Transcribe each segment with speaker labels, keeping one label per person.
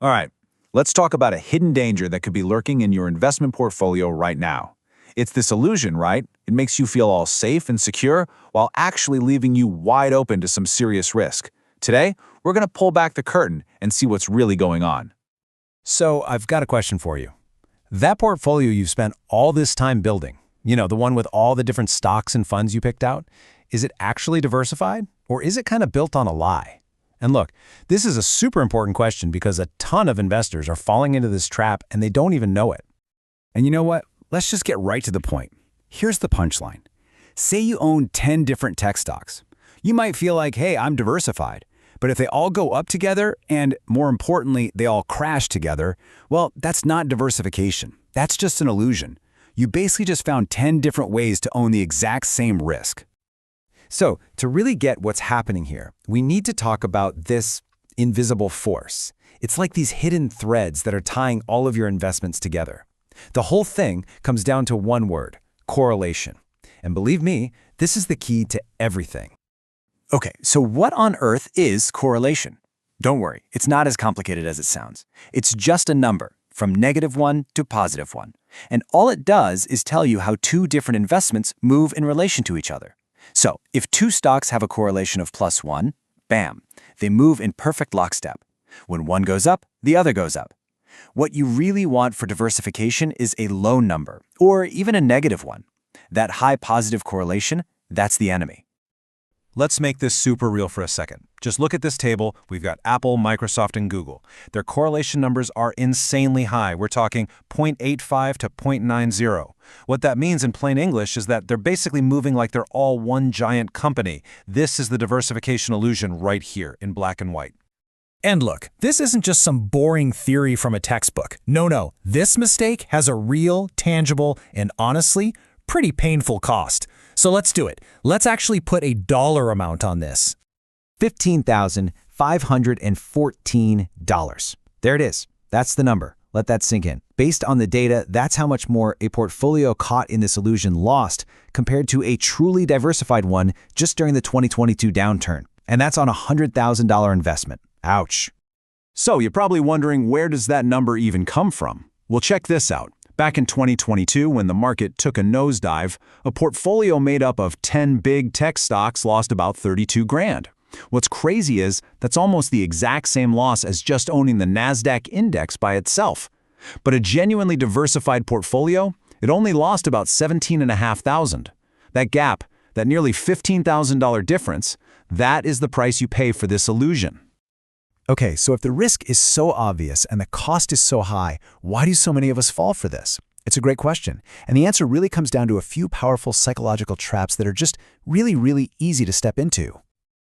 Speaker 1: All right, let's talk about a hidden danger that could be lurking in your investment portfolio right now. It's this illusion, right? It makes you feel all safe and secure while actually leaving you wide open to some serious risk. Today, we're going to pull back the curtain and see what's really going on.
Speaker 2: So I've got a question for you. That portfolio you've spent all this time building, the one with all the different stocks and funds you picked out, is it actually diversified or is it kind of built on a lie? And look, this is a super important question because a ton of investors are falling into this trap and they don't even know it.
Speaker 3: And you know what? Let's just get right to the point. Here's the punchline. Say you own 10 different tech stocks. You might feel like, hey, I'm diversified. But if they all go up together and, more importantly, they all crash together, well, that's not diversification. That's just an illusion. You basically just found 10 different ways to own the exact same risk. So, to really get what's happening here, we need to talk about this invisible force. It's like these hidden threads that are tying all of your investments together. The whole thing comes down to one word: correlation. And believe me, this is the key to everything.
Speaker 4: Okay, so what on earth is correlation? Don't worry, it's not as complicated as it sounds. It's just a number, from -1 to +1. And all it does is tell you how two different investments move in relation to each other. So, if two stocks have a correlation of +1, bam, they move in perfect lockstep. When one goes up, the other goes up. What you really want for diversification is a low number, or even a -1. That high positive correlation, that's the enemy.
Speaker 2: Let's make this super real for a second. Just look at this table. We've got Apple, Microsoft, and Google. Their correlation numbers are insanely high. We're talking 0.85 to 0.90. What that means in plain English is that they're basically moving like they're all one giant company. This is the diversification illusion right here in black and white.
Speaker 5: And look, this isn't just some boring theory from a textbook. No, this mistake has a real, tangible, and honestly, pretty painful cost. So let's do it. Let's actually put a dollar amount on this.
Speaker 3: $15,514. There it is. That's the number. Let that sink in. Based on the data, that's how much more a portfolio caught in this illusion lost compared to a truly diversified one just during the 2022 downturn. And that's on a $100,000 investment. Ouch.
Speaker 1: So you're probably wondering, where does that number even come from? Well, check this out. Back in 2022, when the market took a nosedive, a portfolio made up of 10 big tech stocks lost about 32 grand. What's crazy is that's almost the exact same loss as just owning the NASDAQ index by itself. But a genuinely diversified portfolio, it only lost about $17,500. That gap, that nearly $15,000 difference, that is the price you pay for this illusion.
Speaker 5: Okay, so if the risk is so obvious and the cost is so high, why do so many of us fall for this? It's a great question. And the answer really comes down to a few powerful psychological traps that are just really easy to step into.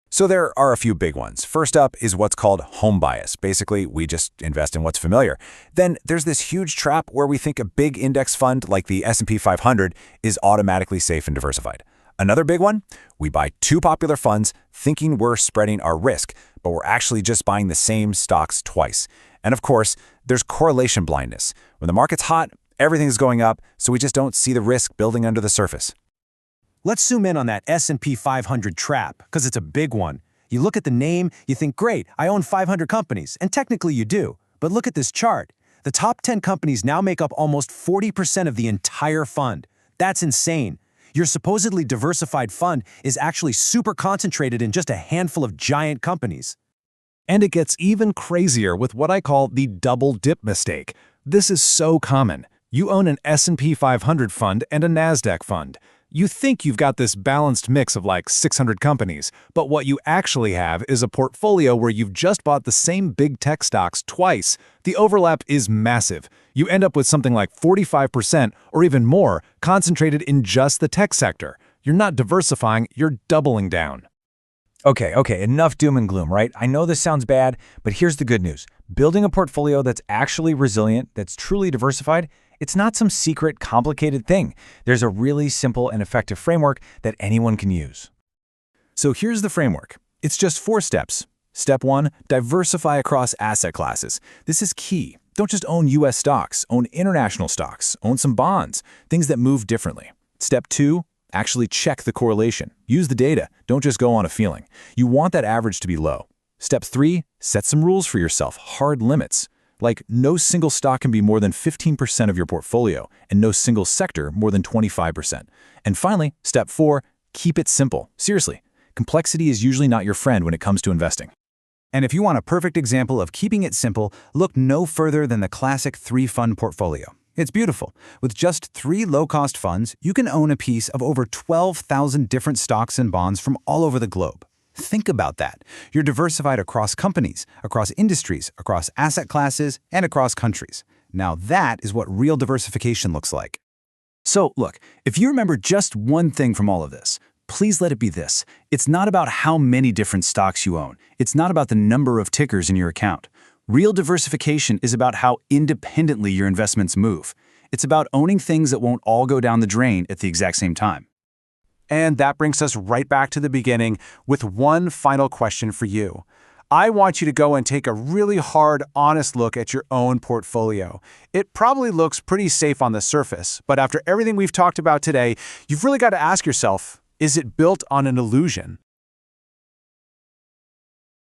Speaker 1: So there are a few big ones. First up is what's called home bias. Basically, we just invest in what's familiar. Then there's this huge trap where we think a big index fund like the S&P 500 is automatically safe and diversified. Another big one, we buy two popular funds thinking we're spreading our risk, but we're actually just buying the same stocks twice. And of course, there's correlation blindness. When the market's hot, everything's going up, so we just don't see the risk building under the surface.
Speaker 2: Let's zoom in on that S&P 500 trap, because it's a big one. You look at the name, you think, great, I own 500 companies, and technically you do. But look at this chart. The top 10 companies now make up almost 40% of the entire fund. That's insane. Your supposedly diversified fund is actually super concentrated in just a handful of giant companies.
Speaker 5: And it gets even crazier with what I call the double dip mistake. This is so common. You own an S&P 500 fund and a NASDAQ fund. You think you've got this balanced mix of like 600 companies, but what you actually have is a portfolio where you've just bought the same big tech stocks twice. The overlap is massive. You end up with something like 45% or even more concentrated in just the tech sector. You're not diversifying, you're doubling down.
Speaker 3: Okay, enough doom and gloom, right? I know this sounds bad, but here's the good news. Building a portfolio that's actually resilient, that's truly diversified, it's not some secret, complicated thing. There's a really simple and effective framework that anyone can use.
Speaker 1: So here's the framework. It's just 4 steps. Step 1, diversify across asset classes. This is key. Don't just own US stocks, own international stocks, own some bonds, things that move differently. Step 2, actually check the correlation. Use the data, don't just go on a feeling. You want that average to be low. Step 3, set some rules for yourself, hard limits.
Speaker 5: Like, no single stock can be more than 15% of your portfolio, and no single sector more than 25%. And finally, step 4, keep it simple. Seriously, complexity is usually not your friend when it comes to investing.
Speaker 2: And if you want a perfect example of keeping it simple, look no further than the classic 3-fund portfolio. It's beautiful. With just 3 low-cost funds, you can own a piece of over 12,000 different stocks and bonds from all over the globe. Think about that. You're diversified across companies, across industries, across asset classes, and across countries. Now that is what real diversification looks like.
Speaker 3: So, look, if you remember just one thing from all of this, please let it be this. It's not about how many different stocks you own. It's not about the number of tickers in your account. Real diversification is about how independently your investments move. It's about owning things that won't all go down the drain at the exact same time.
Speaker 1: And that brings us right back to the beginning with one final question for you. I want you to go and take a really hard, honest look at your own portfolio. It probably looks pretty safe on the surface, but after everything we've talked about today, you've really got to ask yourself, is it built on an illusion?